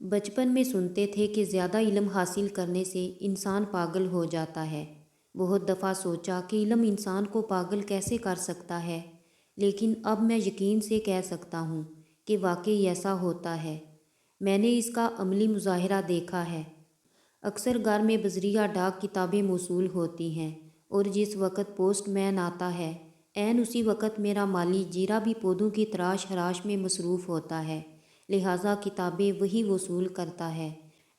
बचपन में सुनते थे कि ज़्यादा इल्म हासिल करने से इंसान पागल हो जाता है। बहुत दफ़ा सोचा कि इल्म इंसान को पागल कैसे कर सकता है, लेकिन अब मैं यकीन से कह सकता हूँ कि वाकई ऐसा होता है। मैंने इसका अमली मुज़ाहिरा देखा है। अक्सर घर में बजरिया डाक किताबें मौसूल होती हैं और जिस वक़्त पोस्टमैन आता है, ऐन उसी वक़्त मेरा माली जीरा भी पौधों की तराश हराश में मसरूफ़ होता है, लिहाजा किताबें वही वसूल करता है।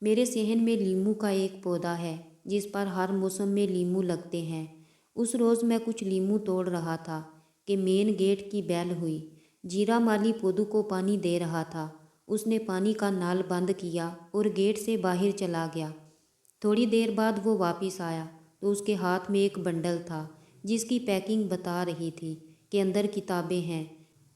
मेरे सहन में लीमू का एक पौधा है जिस पर हर मौसम में लीमू लगते हैं। उस रोज़ मैं कुछ लीमू तोड़ रहा था कि मेन गेट की बेल हुई। जीरा माली पौधों को पानी दे रहा था। उसने पानी का नल बंद किया और गेट से बाहर चला गया। थोड़ी देर बाद वो वापस आया तो उसके हाथ में एक बंडल था जिसकी पैकिंग बता रही थी कि अंदर किताबें हैं।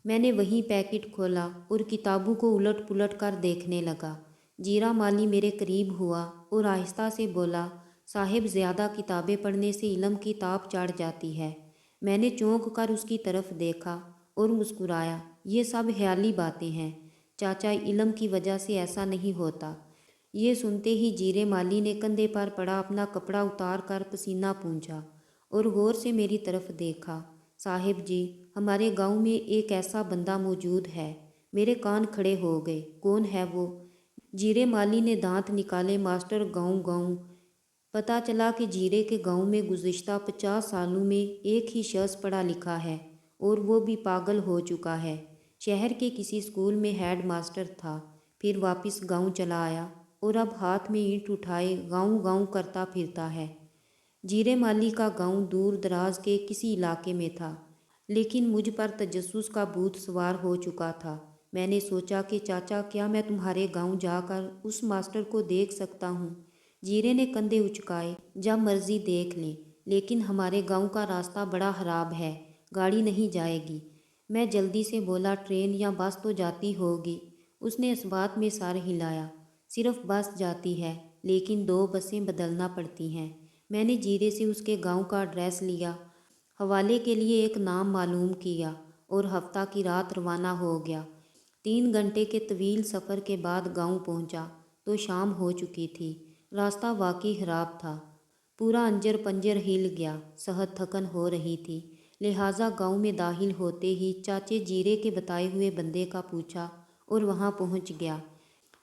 मैंने वहीं पैकेट खोला और किताबों को उलट पुलट कर देखने लगा। जीरा माली मेरे करीब हुआ और आहिस्ता से बोला, साहिब, ज़्यादा किताबें पढ़ने से इल्म की ताप चढ़ जाती है। मैंने चौंक कर उसकी तरफ देखा और मुस्कुराया। ये सब ख्याली बातें हैं चाचा, इल्म की वजह से ऐसा नहीं होता। ये सुनते ही जीरे माली ने कंधे पर पड़ा अपना कपड़ा उतार कर पसीना पूंछा और गौर से मेरी तरफ देखा। साहिब जी, हमारे गांव में एक ऐसा बंदा मौजूद है। मेरे कान खड़े हो गए। कौन है वो? जीरे माली ने दांत निकाले। मास्टर गाँव गाँव। पता चला कि जीरे के गांव में गुज़िश्ता 50 सालों में एक ही शख्स पढ़ा लिखा है और वो भी पागल हो चुका है। शहर के किसी स्कूल में हेड मास्टर था, फिर वापस गांव चला आया और अब हाथ में ईंट उठाए गाँव गाँव करता फिरता है। जीरे माली का गांव दूर दराज के किसी इलाके में था, लेकिन मुझ पर तजस्सुस का भूत सवार हो चुका था। मैंने सोचा कि चाचा, क्या मैं तुम्हारे गांव जाकर उस मास्टर को देख सकता हूँ? जीरे ने कंधे उचकाए। जब मर्जी देख लें, लेकिन हमारे गांव का रास्ता बड़ा खराब है, गाड़ी नहीं जाएगी। मैं जल्दी से बोला, ट्रेन या बस तो जाती होगी। उसने इस बात में सर हिलाया। सिर्फ बस जाती है, लेकिन 2 बसें बदलना पड़ती हैं। मैंने जीरे से उसके गांव का एड्रेस लिया, हवाले के लिए एक नाम मालूम किया और हफ्ता की रात रवाना हो गया। 3 घंटे के तवील सफ़र के बाद गांव पहुंचा तो शाम हो चुकी थी। रास्ता वाकई खराब था। पूरा अंजर पंजर हिल गया। सेहत थकन हो रही थी, लिहाजा गांव में दाखिल होते ही चाचे जीरे के बताए हुए बंदे का पूछा और वहां पहुंच गया।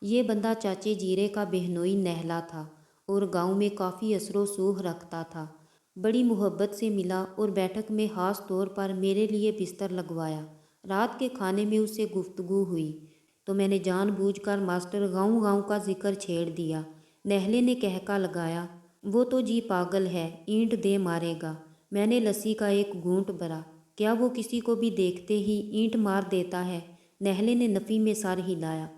ये बंदा चाचे जीरे का बेहनोई नहला था और गांव में काफ़ी असरो सूह रखता था। बड़ी मोहब्बत से मिला और बैठक में खास तौर पर मेरे लिए बिस्तर लगवाया। रात के खाने में उससे गुफ्तगू हुई तो मैंने जानबूझकर मास्टर गाँव गाँव का जिक्र छेड़ दिया। नहले ने कहका लगाया, वो तो जी पागल है, ईंट दे मारेगा। मैंने लस्सी का एक घूंट भरा। क्या वो किसी को भी देखते ही ईंट मार देता है? नहले ने नफ़ी में सर हिलाया।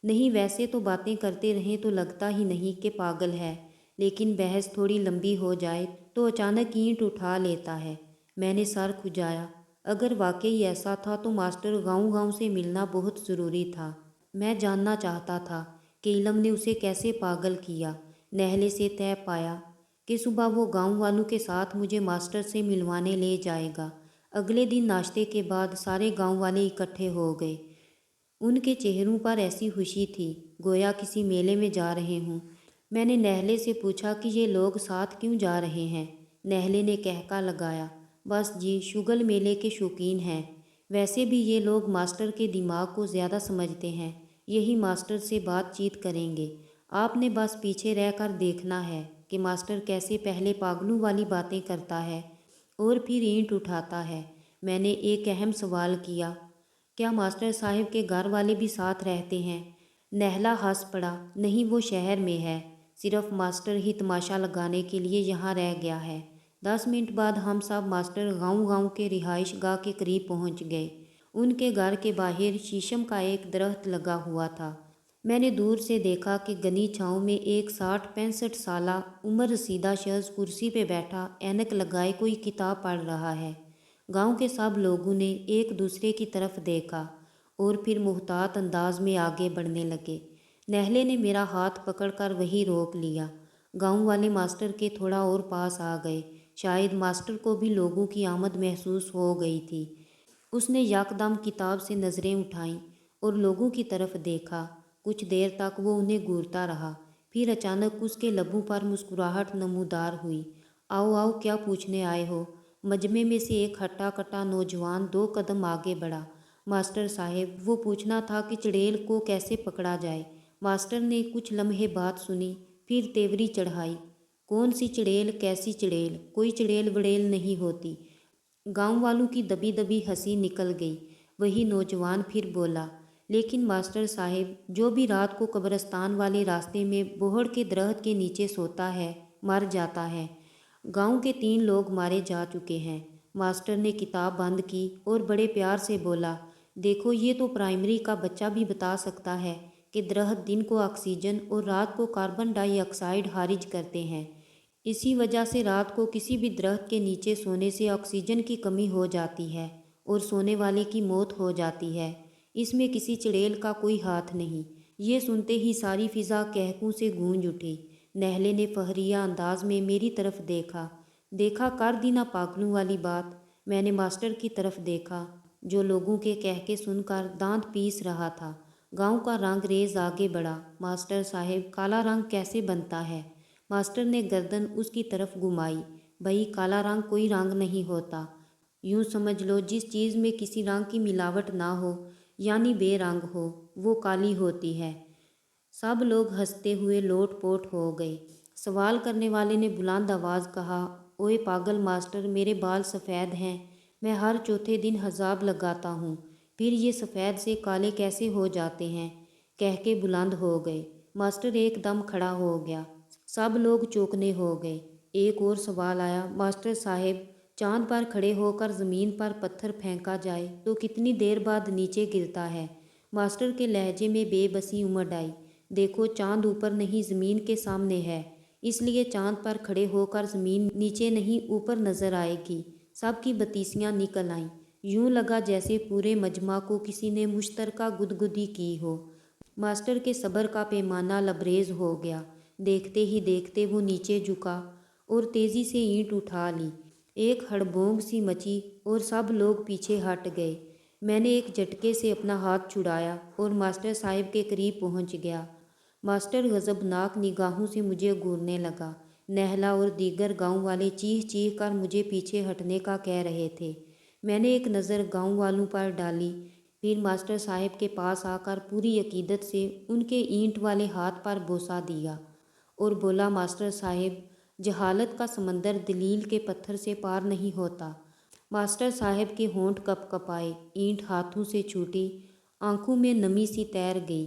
नहीं, वैसे तो बातें करते रहें तो लगता ही नहीं कि पागल है, लेकिन बहस थोड़ी लंबी हो जाए तो अचानक ईंट उठा लेता है। मैंने सर खुजाया। अगर वाकई ऐसा था तो मास्टर गाँव गाँव से मिलना बहुत ज़रूरी था। मैं जानना चाहता था कि इल्म ने उसे कैसे पागल किया। नहले से तय पाया कि सुबह वो गांव वालों के साथ मुझे मास्टर से मिलवाने ले जाएगा। अगले दिन नाश्ते के बाद सारे गांव वाले इकट्ठे हो गए। उनके चेहरों पर ऐसी खुशी थी गोया किसी मेले में जा रहे हों। मैंने नहले से पूछा कि ये लोग साथ क्यों जा रहे हैं। नहले ने कहका लगाया, बस जी, शुगल मेले के शौकीन हैं। वैसे भी ये लोग मास्टर के दिमाग को ज़्यादा समझते हैं, यही मास्टर से बातचीत करेंगे। आपने बस पीछे रहकर देखना है कि मास्टर कैसे पहले पागलों वाली बातें करता है और फिर ईंट उठाता है। मैंने एक अहम सवाल किया, क्या मास्टर साहब के घर वाले भी साथ रहते हैं? नहला हंस पड़ा। नहीं, वो शहर में है, सिर्फ मास्टर ही तमाशा लगाने के लिए यहाँ रह गया है। 10 मिनट बाद हम सब मास्टर गाँव गाँव के रिहाइश गाह के करीब पहुँच गए। उनके घर के बाहर शीशम का एक दरख्त लगा हुआ था। मैंने दूर से देखा कि घनी छाँव में एक 60-65 साला उम्र रसीदा शख्स कुर्सी पे बैठा ऐनक लगाए कोई किताब पढ़ रहा है। गांव के सब लोगों ने एक दूसरे की तरफ देखा और फिर मुहतात अंदाज में आगे बढ़ने लगे। नहले ने मेरा हाथ पकड़कर वहीं रोक लिया। गांव वाले मास्टर के थोड़ा और पास आ गए। शायद मास्टर को भी लोगों की आमद महसूस हो गई थी। उसने यकदम किताब से नज़रें उठाईं और लोगों की तरफ देखा। कुछ देर तक वो उन्हें घूरता रहा। फिर अचानक उसके लबों पर मुस्कुराहट नमूदार हुई। आओ आओ, क्या पूछने आए हो? मजमे में से एक हट्टा कट्टा नौजवान 2 कदम आगे बढ़ा। मास्टर साहेब, वो पूछना था कि चुड़ैल को कैसे पकड़ा जाए। मास्टर ने कुछ लम्हे बात सुनी, फिर तेवरी चढ़ाई। कौन सी चुड़ैल, कैसी चुड़ैल? कोई चुड़ैल वड़ैल नहीं होती। गांव वालों की दबी दबी हंसी निकल गई। वही नौजवान फिर बोला, लेकिन मास्टर साहेब, जो भी रात को कब्रिस्तान वाले रास्ते में बोहड़ के दरख्त के नीचे सोता है, मर जाता है। गांव के 3 लोग मारे जा चुके हैं। मास्टर ने किताब बंद की और बड़े प्यार से बोला, देखो, ये तो प्राइमरी का बच्चा भी बता सकता है कि दरख्त दिन को ऑक्सीजन और रात को कार्बन डाइऑक्साइड खारिज करते हैं। इसी वजह से रात को किसी भी दरख्त के नीचे सोने से ऑक्सीजन की कमी हो जाती है और सोने वाले की मौत हो जाती है। इसमें किसी चुड़ैल का कोई हाथ नहीं। ये सुनते ही सारी फिज़ा कहकों से गूंज उठी। नहले ने फहरिया अंदाज में मेरी तरफ देखा। देखा, कर दी ना पागलों वाली बात। मैंने मास्टर की तरफ देखा, जो लोगों के कहके सुनकर दांत पीस रहा था। गांव का रंगरेज आगे बढ़ा। मास्टर साहेब, काला रंग कैसे बनता है? मास्टर ने गर्दन उसकी तरफ घुमाई। भाई, काला रंग कोई रंग नहीं होता। यूं समझ लो, जिस चीज़ में किसी रंग की मिलावट ना हो, यानी बेरंग हो, वो काली होती है। सब लोग हंसते हुए लोट-पोट हो गए। सवाल करने वाले ने बुलंद आवाज़ कहा, ओए पागल मास्टर, मेरे बाल सफ़ेद हैं। मैं हर चौथे दिन हिसाब लगाता हूँ, फिर ये सफ़ेद से काले कैसे हो जाते हैं? कह के बुलंद हो गए। मास्टर एकदम खड़ा हो गया। सब लोग चौंकने हो गए। एक और सवाल आया, मास्टर साहेब, चांद पर खड़े होकर ज़मीन पर पत्थर फेंका जाए तो कितनी देर बाद नीचे गिरता है? मास्टर के लहजे में बेबसी उमड़ आई। देखो, चांद ऊपर नहीं, ज़मीन के सामने है, इसलिए चांद पर खड़े होकर ज़मीन नीचे नहीं ऊपर नज़र आएगी। सबकी बत्तीसियाँ निकल आईं। यूं लगा जैसे पूरे मजमा को किसी ने मुश्तरका गुदगुदी की हो। मास्टर के सब्र का पैमाना लबरेज हो गया। देखते ही देखते वो नीचे झुका और तेज़ी से ईंट उठा ली। एक हड़बोंग सी मची और सब लोग पीछे हट गए। मैंने एक झटके से अपना हाथ छुड़ाया और मास्टर साहब के करीब पहुंच गया। मास्टर गज़बनाक निगाहों से मुझे घूरने लगा। नहला और दीगर गांव वाले चीख चीख कर मुझे पीछे हटने का कह रहे थे। मैंने एक नज़र गांव वालों पर डाली, फिर मास्टर साहब के पास आकर पूरी अकीदत से उनके ईंट वाले हाथ पर बोसा दिया और बोला, मास्टर साहब, जहालत का समंदर दलील के पत्थर से पार नहीं होता। मास्टर साहब के होंठ कपकपाए, ईंट हाथों से छूटी, आंखों में नमी सी तैर गई।